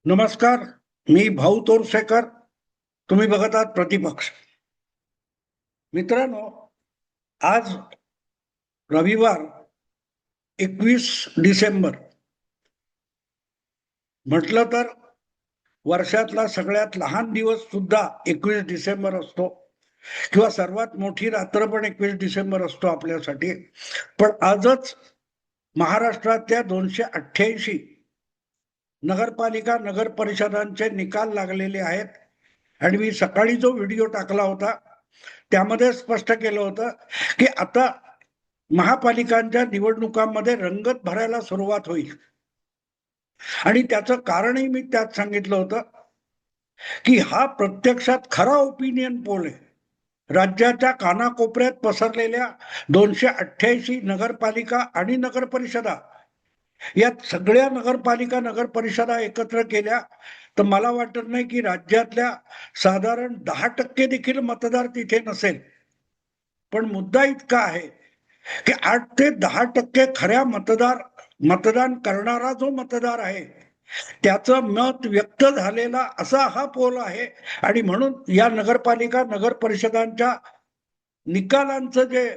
नमस्कार. मी भाऊ तोरसेकर. तुम्ही बघत आहात प्रतिपक्ष. मित्रांनो, आज रविवार 21 डिसेंबर. म्हटलं तर वर्षातला सगळ्यात लहान दिवस सुद्धा 21 डिसेंबर असतो, किंवा सर्वात मोठी रात्र पण 21 डिसेंबर असतो आपल्यासाठी. पण आजच महाराष्ट्रातल्या 288 नगरपालिका नगर परिषदांचे निकाल लागलेले आहेत. आणि मी सकाळी जो व्हिडिओ टाकला होता त्यामध्ये स्पष्ट केलं होतं की आता महापालिकांच्या निवडणुकांमध्ये रंगत भरायला सुरुवात होईल. आणि त्याचं कारणही मी त्यात सांगितलं होतं की हा प्रत्यक्षात खरा ओपिनियन पोल आहे. राज्याच्या कानाकोपऱ्यात पसरलेल्या 288 नगरपालिका आणि नगर परिषदा, यात सगळ्या नगरपालिका नगर परिषदा एकत्र केल्या तर मला वाटत नाही की राज्यातल्या साधारण 10% देखील मतदार तिथे नसेल. पण मुद्दा इतका आहे की 8 ते 10% खऱ्या मतदान करणारा जो मतदार आहे त्याचं मत व्यक्त झालेला असा हा पोल आहे. आणि म्हणून या नगरपालिका नगर परिषदांच्या निकालांचं जे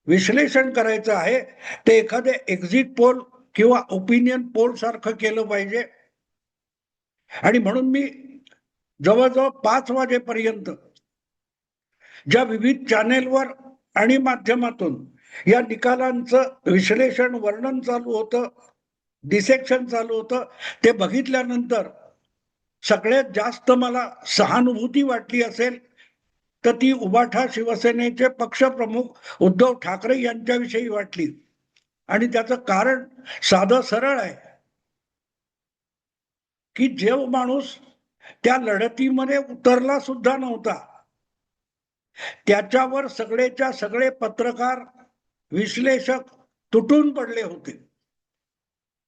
विश्लेषण करायचं आहे ते एखादे एक्झिट पोल किंवा ओपिनियन पोल सारखं केलं पाहिजे. आणि म्हणून मी जवळजवळ 5 वाजेपर्यंत ज्या विविध चॅनेलवर आणि माध्यमातून या निकालांचं विश्लेषण वर्णन चालू होतं, डिसेक्शन चालू होतं, ते बघितल्यानंतर सगळ्यात जास्त मला सहानुभूती वाटली असेल तर ती उबाठा शिवसेनेचे पक्षप्रमुख उद्धव ठाकरे यांच्याविषयी वाटली. आणि त्याचं कारण साधं सरळ आहे की जो माणूस त्या लढतीमध्ये उतरला सुद्धा नव्हता त्याच्यावर सगळेच्या सगळे पत्रकार, विश्लेषक तुटून पडले होते.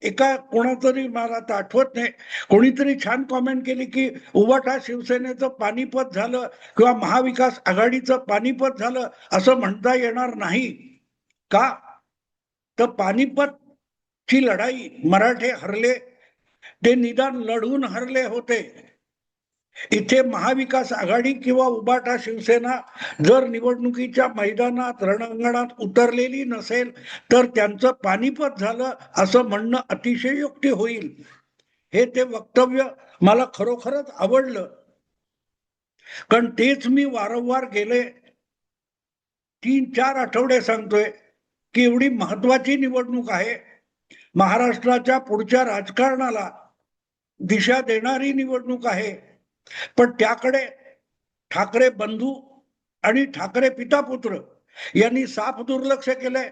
एका कोणातरी, मला आता आठवत नाही, कोणीतरी छान कॉमेंट केली की उबाठा शिवसेनेचं पानिपत झालं किंवा महाविकास आघाडीचं पानिपत झालं असं म्हणता येणार नाही. का? तर पानिपतची लढाई मराठे हरले, ते निदान लढून हरले होते. इथे महाविकास आघाडी किंवा उबाठा शिवसेना जर निवडणुकीच्या मैदानात रणांगणात उतरलेली नसेल तर त्यांचं पानिपत झालं असं म्हणणं अतिशयोक्ती होईल. हे ते वक्तव्य मला खरोखरच आवडलं, कारण तेच मी वारंवार गेले 3-4 आठवडे सांगतोय की एवढी महत्वाची निवडणूक आहे, महाराष्ट्राच्या पुढच्या राजकारणाला दिशा देणारी निवडणूक आहे, पण त्याकडे ठाकरे बंधू आणि ठाकरे पिता पुत्र यांनी साफ दुर्लक्ष केलंय.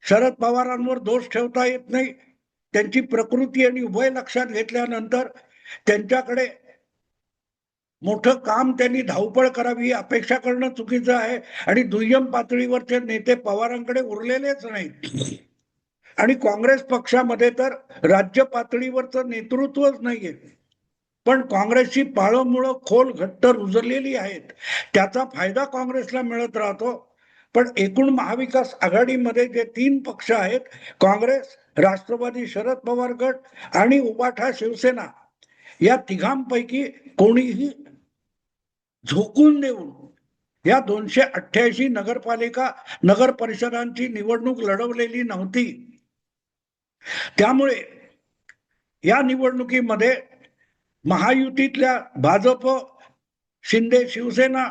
शरद पवारांवर दोष ठेवता येत नाही. त्यांची प्रकृती आणि उभय लक्षात घेतल्यानंतर त्यांच्याकडे मोठं काम, त्यांनी धावपळ करावी अपेक्षा करणं चुकीचं आहे. आणि दुय्यम पातळीवरचे नेते पवारांकडे उरलेलेच नाहीत. आणि काँग्रेस पक्षामध्ये तर राज्य पातळीवरचं नेतृत्वच नाहीये. पण काँग्रेसची पाळंमुळं खोल घट्ट रुजलेली आहेत, त्याचा फायदा काँग्रेसला मिळत राहतो. पण एकूण महाविकास आघाडीमध्ये जे 3 पक्ष आहेत, काँग्रेस, राष्ट्रवादी शरद पवार गट आणि उबाठा शिवसेना, या तिघांपैकी कोणीही झोकून देऊन या 288 नगरपालिका नगर परिषदांची निवडणूक लढवलेली नव्हती. त्यामुळे या निवडणुकीमध्ये महायुतीतल्या भाजप, शिंदे शिवसेना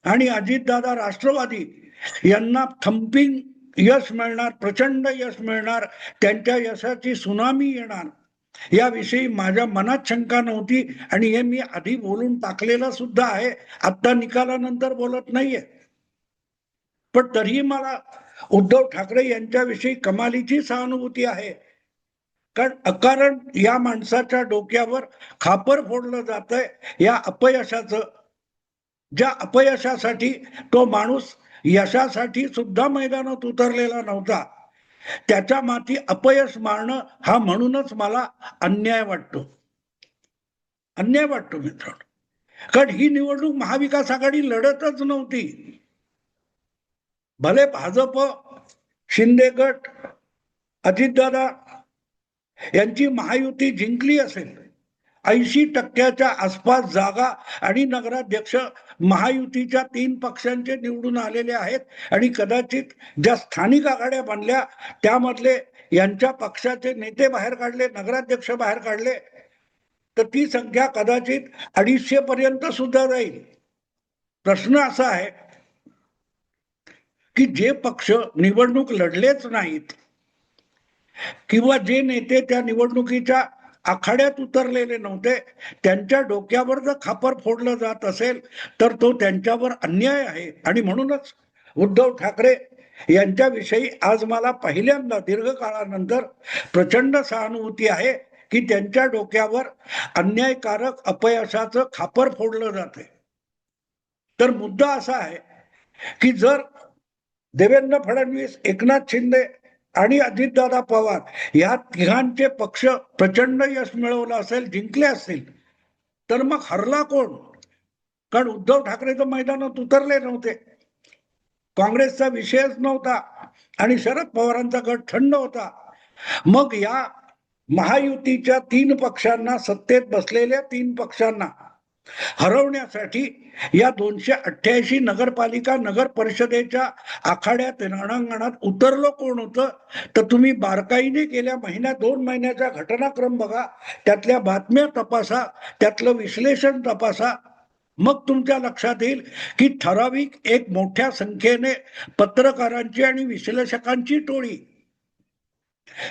आणि अजितदादा राष्ट्रवादी यांना थम्पिंग यश मिळणार, प्रचंड यश मिळणार, त्यांच्या यशाची सुनामी येणार याविषयी माझ्या मनात शंका नव्हती. आणि हे मी आधी बोलून टाकलेलं सुद्धा आहे, आता निकालानंतर बोलत नाहीये. पण तरीही मला उद्धव ठाकरे यांच्याविषयी कमालीची सहानुभूती आहे, कारण अकारण या माणसाच्या डोक्यावर खापर फोडलं जातंय या अपयशाचं, ज्या अपयशासाठी तो माणूस यशासाठी सुद्धा मैदानात उतरलेला नव्हता, त्याच्या माथी अपयश मारणं हा म्हणूनच मला अन्याय वाटतो. अन्याय वाटतो मित्रांनो, कारण ही निवडणूक महाविकास आघाडी लढतच नव्हती. भले भाजप, शिंदे गट, अजितदादा यांची महायुती जिंकली असेल, 80% आसपास जागा आणि नगराध्यक्ष महायुतीच्या 3 पक्षांचे निवडून आलेले आहेत आणि कदाचित ज्या स्थानिक आघाड्या बनल्या त्यामधले यांच्या पक्षाचे नेते बाहेर काढले, नगराध्यक्ष बाहेर काढले, तर ती संख्या कदाचित 250 पर्यंत सुद्धा जाईल. प्रश्न असा आहे की जे पक्ष निवडणूक लढलेच नाहीत किंवा जे नेते त्या निवडणुकीच्या आखाड्यात उतरलेले नव्हते, त्यांच्या डोक्यावर जर खापर फोडलं जात असेल तर तो त्यांच्यावर अन्याय आहे. आणि म्हणूनच उद्धव ठाकरे यांच्याविषयी आज मला पहिल्यांदा दीर्घकाळानंतर प्रचंड सहानुभूती आहे की त्यांच्या डोक्यावर अन्यायकारक अपयशाचं खापर फोडलं जाते. तर मुद्दा असा आहे की जर देवेंद्र फडणवीस, एकनाथ शिंदे आणि अजितदादा पवार या तिघांचे पक्ष प्रचंड यश मिळवलं असेल, जिंकले असतील, तर मग हरला कोण? कारण उद्धव ठाकरे तर मैदानात उतरले नव्हते, काँग्रेसचा विषयच नव्हता आणि शरद पवारांचा गट थंड होता. मग या महायुतीच्या 3 पक्षांना, सत्तेत बसलेल्या 3 पक्षांना हरवण्यासाठी या 288 नगरपालिका नगर परिषदेच्या आखाड्यात, रणांगणात उतरलो कोण होतं? तर तुम्ही बारकाईने गेल्या महिन्यात 2 महिन्याचा घटनाक्रम बघा, त्यातल्या बातम्या तपासा, त्यातलं विश्लेषण तपासा, मग तुमच्या लक्षात येईल की ठराविक एक मोठ्या संख्येने पत्रकारांची आणि विश्लेषकांची टोळी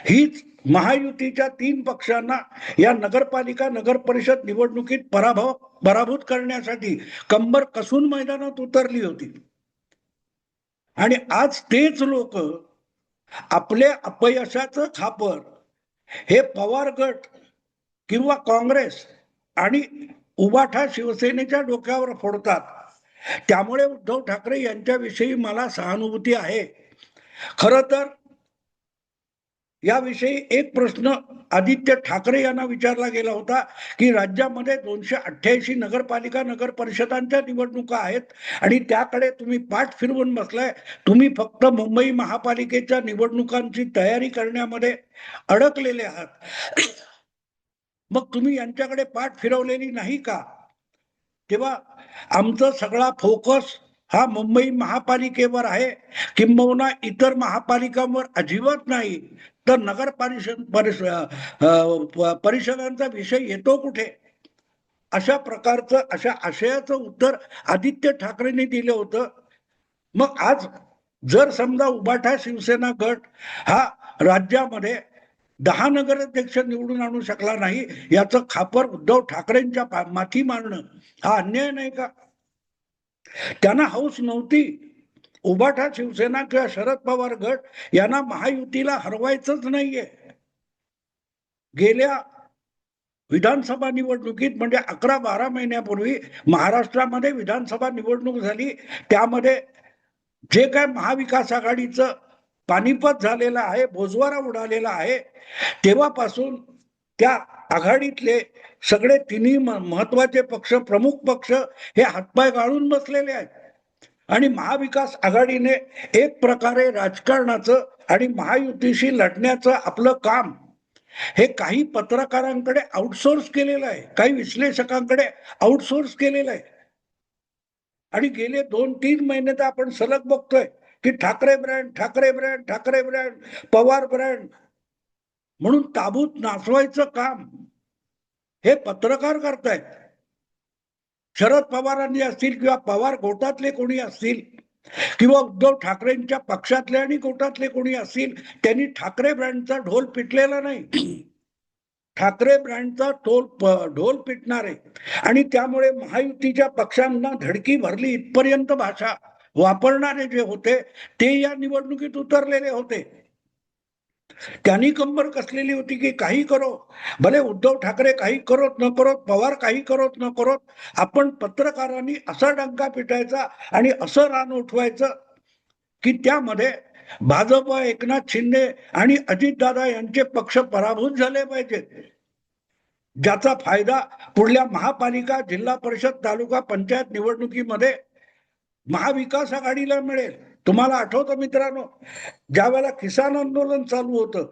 हीच महायुतीच्या 3 पक्षांना या नगरपालिका नगर परिषद निवडणुकीत पराभूत करण्यासाठी कंबर कसून मैदानात उतरली होती. आणि आज तेच लोक आपल्या अपयशाचं खापर हे पवार गट किंवा काँग्रेस आणि उबाठा शिवसेनेच्या डोक्यावर फोडतात. त्यामुळे उद्धव ठाकरे यांच्याविषयी मला सहानुभूती आहे. खरं तर याविषयी एक प्रश्न आदित्य ठाकरे यांना विचारला गेला होता की राज्यामध्ये 288 नगरपालिका नगर परिषदांच्या निवडणुका आहेत आणि त्याकडे तुम्ही पाठ फिरवून बसलाय, तुम्ही फक्त मुंबई महापालिकेच्या निवडणुकांची तयारी करण्यामध्ये अडकलेले आहात, मग तुम्ही यांच्याकडे पाठ फिरवलेली नाही का? तेव्हा आमचा सगळा फोकस हा मुंबई महापालिकेवर आहे, किंबहुना इतर महापालिकांवर अजिबात नाही. तर नगर परिषदांचा विषय येतो कुठे? अशा प्रकारचं, अशा आशयाचं उत्तर आदित्य ठाकरेंनी दिलं होतं. मग आज जर समजा उबाठा शिवसेना गट हा राज्यामध्ये 10 नगराध्यक्ष निवडून आणू शकला नाही, याचं खापर उद्धव ठाकरेंच्या माथी मारणं हा अन्याय नाही का? त्यांना हौस नव्हती उबाठा शिवसेना किंवा शरद पवार गट यांना महायुतीला हरवायचंच नाहीये. गेल्या विधानसभा निवडणुकीत म्हणजे 11-12 महिन्यापूर्वी महाराष्ट्रामध्ये विधानसभा निवडणूक झाली, त्यामध्ये जे काय महाविकास आघाडीचं पानिपत झालेलं आहे, बोजवारा उडालेला आहे, तेव्हापासून त्या आघाडीतले सगळे 3 महत्वाचे पक्ष, प्रमुख पक्ष हे हातपाय गाळून बसलेले आहेत. आणि महाविकास आघाडीने एक प्रकारे राजकारणाचं आणि महायुतीशी लढण्याचं आपलं काम हे काही पत्रकारांकडे आउटसोर्स केलेलं आहे, काही विश्लेषकांकडे आउटसोर्स केलेलं आहे. आणि गेले 2-3 महिने तर आपण सलग बघतोय की Thackeray brand, Thackeray brand, Thackeray brand, Pawar brand म्हणून ताबूत नाचवायचं काम हे पत्रकार करतायत. शरद पवारांनी असतील किंवा पवार गोटातले कोणी असतील किंवा उद्धव ठाकरेंच्या पक्षातले आणि गोटातले कोणी असतील, त्यांनी ठाकरे ब्रँडचा ढोल पिटलेला नाही. ठाकरे ब्रँडचा ढोल पिटणारे आणि त्यामुळे महायुतीच्या पक्षांना धडकी भरली इथपर्यंत भाषा वापरणारे जे होते ते या निवडणुकीत उतरलेले होते. त्यांनी कंबर कसलेली होती की काही करो, भले उद्धव ठाकरे काही करोत न करोत, पवार काही करोत न करोत, आपण पत्रकारांनी असा डंका पिटायचा आणि असं रान उठवायचं की त्यामध्ये भाजप, एकनाथ शिंदे आणि अजितदादा यांचे पक्ष पराभूत झाले पाहिजेत, ज्याचा फायदा पुढल्या महापालिका, जिल्हा परिषद, तालुका पंचायत निवडणुकीमध्ये महाविकास आघाडीला मिळेल. तुम्हाला आठवतं मित्रांनो, ज्या वेळेला किसान आंदोलन चालू होतं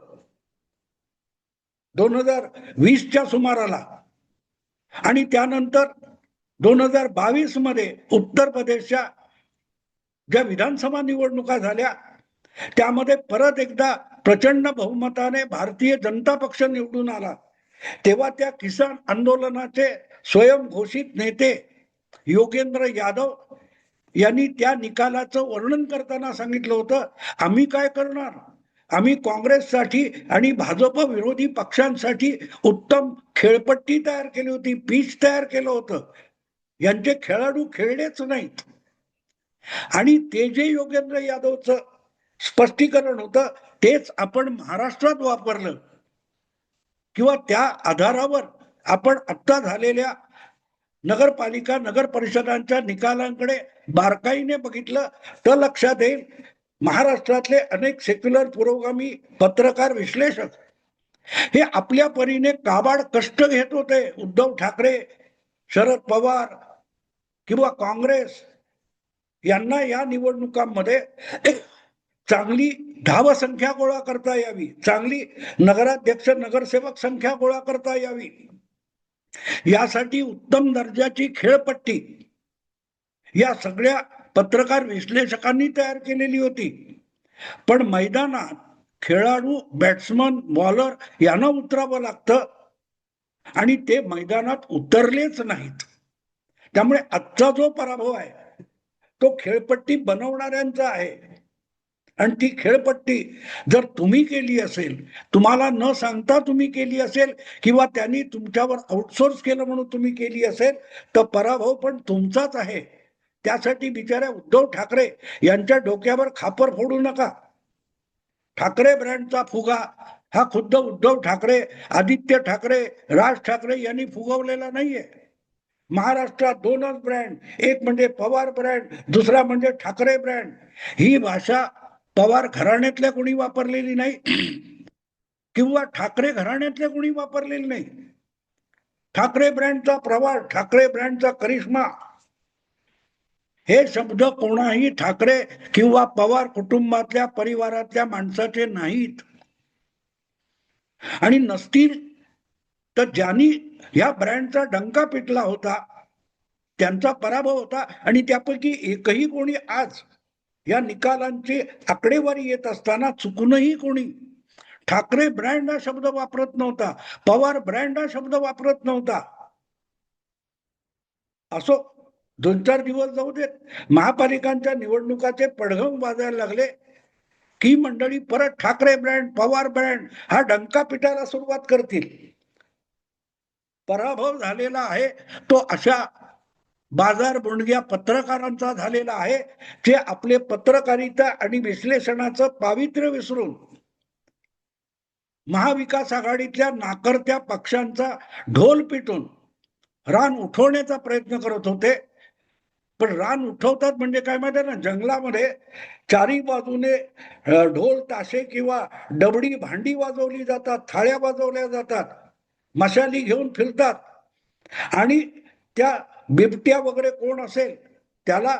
2020च्या सुमाराला, आणि त्यानंतर 2022 मध्ये उत्तर प्रदेशच्या ज्या विधानसभा निवडणुका झाल्या त्यामध्ये परत एकदा प्रचंड बहुमताने भारतीय जनता पक्ष निवडून आला. तेव्हा त्या किसान आंदोलनाचे स्वयंघोषित नेते योगेंद्र यादव यांनी त्या निकालाचं वर्णन करताना सांगितलं होतं, आम्ही काय करणार, आम्ही काँग्रेससाठी आणि भाजप विरोधी पक्षांसाठी उत्तम खेळपट्टी तयार केली होती, पिच तयार केलं होतं. यांचे खेळाडू खेळलेच नाहीत. आणि ते जे योगेंद्र यादवचं स्पष्टीकरण होतं तेच आपण महाराष्ट्रात वापरलं किंवा त्या आधारावर आपण आत्ता झालेल्या नगरपालिका नगर परिषदांच्या निकालांकडे बारकाईने बघितलं तर लक्षात येईल महाराष्ट्रातले अनेक सेक्युलर पुरोगामी पत्रकार विश्लेषक हे आपल्या परीने काबाड कष्ट घेत होते. उद्धव ठाकरे, शरद पवार किंवा काँग्रेस यांना या निवडणुकांमध्ये चांगली धावसंख्या गोळा करता यावी, चांगली नगराध्यक्ष नगरसेवक संख्या गोळा करता यावी, यासाठी उत्तम दर्जाची खेळपट्टी या सगळ्या पत्रकार विश्लेषकांनी तयार केलेली होती. पण मैदानात खेळाडू, बॅट्समन, बॉलर यांना उतरावं लागतं आणि ते मैदानात उतरलेच नाहीत. त्यामुळे आजचा जो पराभव आहे तो खेळपट्टी बनवणाऱ्यांचा आहे. आणि ती खेळपट्टी जर तुम्ही केली असेल, तुम्हाला न सांगता तुम्ही केली असेल किंवा त्यांनी तुमच्यावर आउटसोर्स केलं म्हणून तुम्ही केली असेल तर पराभव पण तुमचाच आहे. त्यासाठी बिचाऱ्या उद्धव ठाकरे यांच्या डोक्यावर खापर फोडू नका. ठाकरे ब्रँडचा फुगा हा खुद्द उद्धव ठाकरे, आदित्य ठाकरे, राज ठाकरे यांनी फुगवलेला नाहीये. महाराष्ट्रात दोनच ब्रँड, एक म्हणजे पवार ब्रँड, दुसरा म्हणजे ठाकरे ब्रँड. ही भाषा पवार घराण्यातल्या कोणी वापरलेली नाही किंवा ठाकरे घराण्यातल्या कोणी वापरलेली नाही. ठाकरे ब्रँडचा प्रवास, ठाकरे ब्रँडचा करिश्मा हे शब्द कोणाही ठाकरे किंवा पवार कुटुंबातल्या परिवारातल्या माणसाचे नाहीत. आणि नसतील तर ज्यांनी या ब्रँडचा डंका पिटला होता त्यांचा पराभव होता. आणि त्यापैकी एकही कोणी आज या निकालांची आकडेवारी येत असताना चुकूनही कोणी ठाकरे ब्रँड हा शब्द वापरत नव्हता, पवार ब्रँड हा शब्द वापरत नव्हता. असो, 2-4 दिवस जाऊ देत, महापालिकांच्या निवडणुकाचे पडघम वाजायला लागले की मंडळी परत ठाकरे ब्रँड, पवार ब्रँड हा डंका पिटायला सुरुवात करतील. पराभव झालेला आहे तो अशा बाजार बुणग्या पत्रकारांचा झालेला आहे जे आपले पत्रकारिता आणि विश्लेषणाचं पावित्र्य विसरून महाविकास आघाडीतल्या नाकर्त्या पक्षांचा ढोल पिटून रान उठवण्याचा प्रयत्न करत होते. पण रान उठवतात म्हणजे काय माहिती ना, जंगलामध्ये चारी बाजूने ढोल ताशे किंवा डबडी भांडी वाजवली जातात, थाळ्या वाजवल्या जातात, मशाली घेऊन फिरतात आणि त्या बिबट्या वगैरे कोण असेल त्याला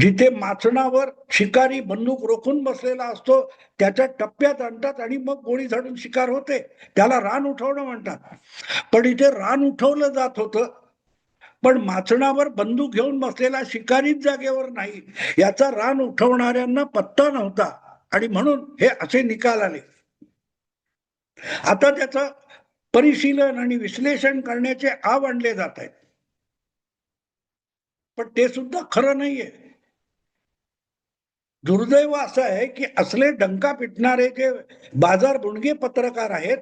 जिथे माचणावर शिकारी बंदूक रोखून बसलेला असतो त्याच्या टप्प्यात आणतात आणि मग गोळी झाडून शिकार होते. त्याला रान उठवणं म्हणतात. पण इथे रान उठवलं जात होतं पण माचणावर बंदूक घेऊन बसलेला शिकारीच जागेवर नाही, याचा रान उठवणाऱ्यांना पत्ता नव्हता आणि म्हणून हे असे निकाल आले. आता त्याचं परिशीलन आणि विश्लेषण करण्याचे आव आणले जात आहेत. पण ते सुद्धा खरं नाहीये. दुर्दैव असं आहे की असले डंका पिटणारे जे बाजार बुणगे पत्रकार आहेत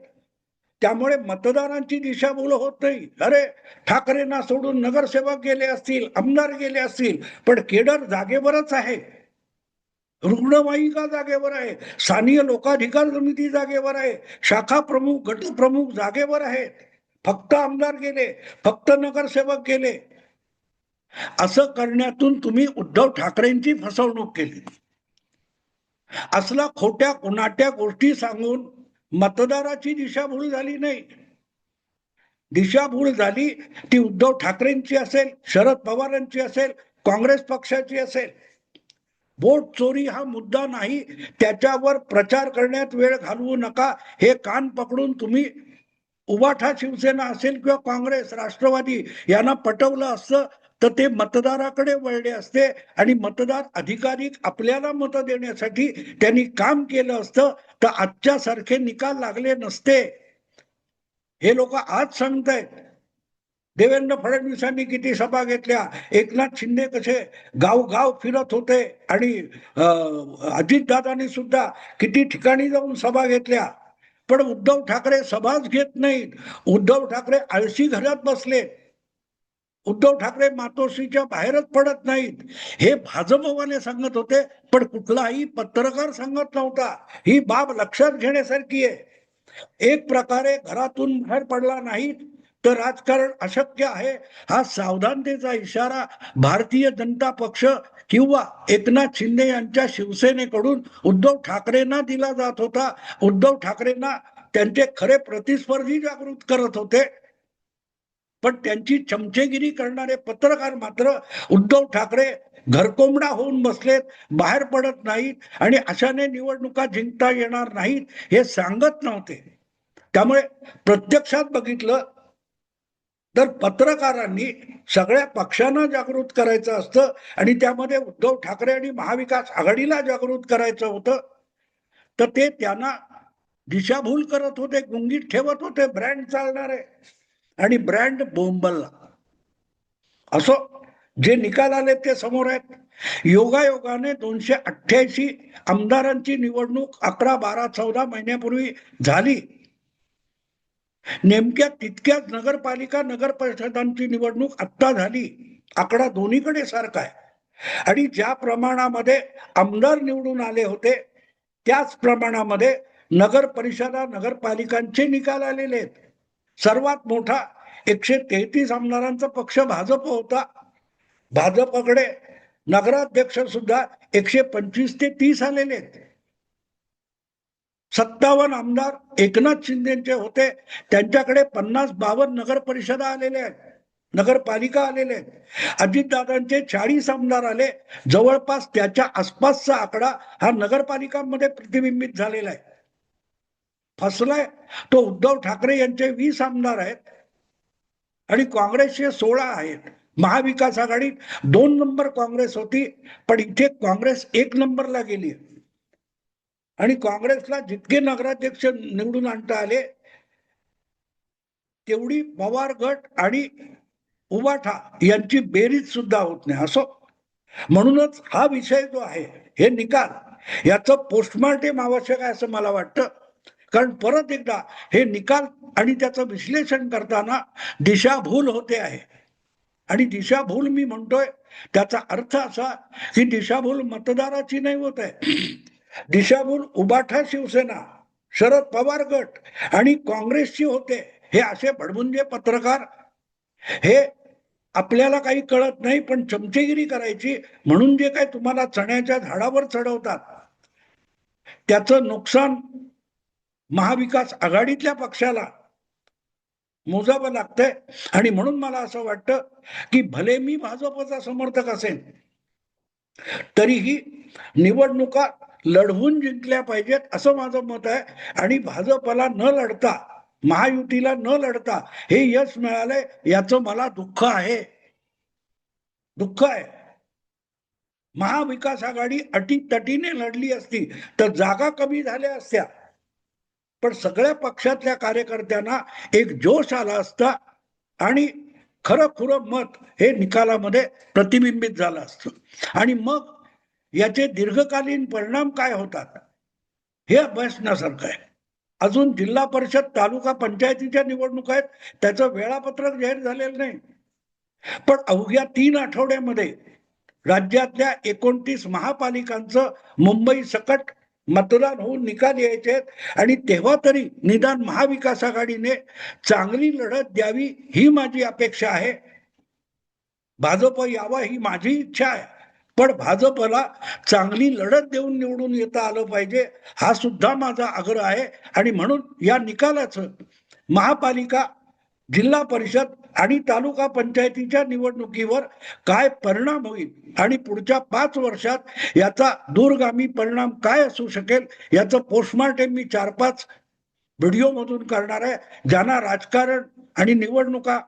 त्यामुळे मतदारांची दिशाभूल होत नाही. अरे, ठाकरेंना सोडून नगरसेवक गेले असतील, आमदार गेले असतील, पण केडर जागेवरच आहे, रुग्णवाहिका जागेवर आहे, स्थानिक लोकाधिकार समिती जागेवर आहे, शाखा प्रमुख, गट प्रमुख जागेवर आहेत. फक्त आमदार गेले, फक्त नगरसेवक गेले, असं करण्यातून तुम्ही उद्धव ठाकरेंची फसवणूक केली. असला खोट्या कुणाट्या गोष्टी सांगून मतदाराची दिशाभूल झाली नाही. दिशाभूल झाली ती उद्धव ठाकरेंची असेल, शरद पवारांची असेल, काँग्रेस पक्षाची असेल. वोट चोरी हा मुद्दा नाही, त्याच्यावर प्रचार करण्यात वेळ घालवू नका, हे कान पकडून तुम्ही उबाठा शिवसेना असेल किंवा काँग्रेस राष्ट्रवादी यांना पटवलं असतं तर ते मतदाराकडे वळले असते आणि मतदार अधिकाधिक आपल्याला मत देण्यासाठी त्यांनी काम केलं असतं तर आजच्या सारखे निकाल लागले नसते. हे लोक आज सांगतायत. देवेंद्र फडणवीसांनी किती सभा घेतल्या, एकनाथ शिंदे कसे गाव फिरत होते आणि अजितदादांनी सुद्धा किती ठिकाणी जाऊन सभा घेतल्या. पण उद्धव ठाकरे सभाच घेत नाहीत. उद्धव ठाकरे आळशी घरात बसले. उद्धव ठाकरे मातोश्रीच्या बाहेरच पडत नाहीत. हे भाजपवाले सांगत होते, पण कुठलाही पत्रकार सांगत नव्हता. ही बाब लक्षात घेण्यासारखी आहे. एक प्रकारे घरातून बाहेर पडला नाहीत तर राजकारण अशक्य आहे, हा सावधानतेचा इशारा भारतीय जनता पक्ष किंवा एकनाथ शिंदे यांच्या शिवसेनेकडून उद्धव ठाकरेंना दिला जात होता. उद्धव ठाकरेंना त्यांचे खरे प्रतिस्पर्धी जागृत करत होते. पण त्यांची चमचेगिरी करणारे पत्रकार मात्र उद्धव ठाकरे घरकोंबडा होऊन बसलेत, बाहेर पडत नाहीत आणि अशाने निवडणुका जिंकता येणार नाहीत हे सांगत नव्हते. त्यामुळे प्रत्यक्षात बघितलं तर पत्रकारांनी सगळ्या पक्षांना जागृत करायचं असतं आणि त्यामध्ये उद्धव ठाकरे आणि महाविकास आघाडीला जागृत करायचं होतं. तर ते त्यांना दिशाभूल करत होते, गुंगीत ठेवत होते. ब्रँड चालणारे आणि ब्रँड बोंबलला. असो, जे निकाल आले ते समोर आहेत. योगायोगाने 288 आमदारांची निवडणूक 11, 12, 14 महिन्यापूर्वी झाली. नेमक्या तितक्याच नगरपालिका नगर परिषदांची निवडणूक आत्ता झाली. आकडा दोन्हीकडे सारखा आहे आणि ज्या प्रमाणामध्ये आमदार निवडून आले होते त्याच प्रमाणामध्ये नगर परिषदा नगरपालिकांचे निकाल आलेले आहेत. सर्वात मोठा 133 आमदारांचा पक्ष भाजप होता. भाजपकडे नगराध्यक्ष सुद्धा 125 ते 30 आलेले आहेत. 57 आमदार एकनाथ शिंदेचे होते, त्यांच्याकडे 50-52 नगर परिषदा आलेले आहेत, नगरपालिका आलेले आहेत. अजितदादांचे 40 आमदार आले, जवळपास त्याच्या आसपासचा आकडा हा नगरपालिकांमध्ये प्रतिबिंबित झालेला आहे. फसलाय तो उद्धव ठाकरे यांचे 20 आमदार आहेत आणि काँग्रेसचे 16 आहेत. महाविकास आघाडीत 2 नंबर काँग्रेस होती, पण इथे काँग्रेस 1 नंबरला गेली आणि काँग्रेसला जितके नगराध्यक्ष निवडून आणता आले तेवढी पवार गट आणि उबाठा यांची बेरीज सुद्धा होत नाही. असो, म्हणूनच हा विषय जो आहे, हे निकाल याचं पोस्टमार्टम आवश्यक आहे असं मला वाटतं. कारण परत एकदा हे निकाल आणि त्याचं विश्लेषण करताना दिशाभूल होते आहे. आणि दिशाभूल मी म्हणतोय त्याचा अर्थ असा की दिशाभूल मतदाराची नाही होत आहे. दिशाभूल उबाठा शिवसेना, शरद पवार गट आणि काँग्रेसची होते. हे असे भडमुंजे पत्रकार, हे आपल्याला काही कळत नाही पण चमचेगिरी करायची म्हणून जे काही तुम्हाला चण्याच्या झाडावर चढवतात त्याचं नुकसान महाविकास आघाडीतल्या पक्षाला मोजावं लागतंय. आणि म्हणून मला असं वाटतं की भले मी भाजपचा समर्थक असेल तरीही निवडणुका लढवून जिंकल्या पाहिजेत असं माझं मत आहे. आणि भाजपला न लढता, महायुतीला न लढता हे यश मिळालंय याचं मला दुःख आहे. दुःख आहे. महाविकास आघाडी अटीतटीने लढली असती तर जागा कमी झाल्या असत्या, पण सगळ्या पक्षातल्या कार्यकर्त्यांना एक जोश आला असता आणि खरं खुरं मत हे निकालामध्ये प्रतिबिंबित झालं असतं. आणि मग याचे दीर्घकालीन परिणाम काय होतात हे अभ्यासण्यासारखं आहे. अजून जिल्हा परिषद तालुका पंचायतीच्या निवडणुका आहेत, त्याचं वेळापत्रक जाहीर झालेलं नाही. पण अवघ्या 3 आठवड्यामध्ये राज्यातल्या 29 महापालिकांचं मुंबई सकट मतदान होऊन निकाल यायचे आणि तेव्हा तरी निदान महाविकास आघाडीने चांगली लढत द्यावी ही माझी अपेक्षा आहे. भाजप यावा ही माझी इच्छा आहे, पण भाजपला चांगली लढत देऊन निवडून येता आलं पाहिजे हा सुद्धा माझा आग्रह आहे. आणि म्हणून या निकालाचं महापालिका, जिल्हा परिषद आणि तालुका पंचायतीच्या निवडणुकीवर काय परिणाम होईल आणि पुढच्या 5 वर्षात याचा दूरगामी परिणाम काय असू शकेल याचं पोस्टमार्टम मी 4-5 व्हिडिओ मधून करणार आहे. ज्यांना राजकारण आणि निवडणुका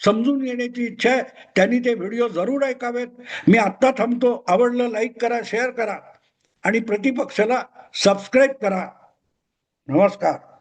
समजून येण्याची इच्छा आहे त्यांनी ते व्हिडिओ जरूर ऐकावेत. मी आत्ता थांबतो. आवडलं लाईक करा, शेअर करा आणि प्रतिपक्षाला सबस्क्राईब करा. नमस्कार.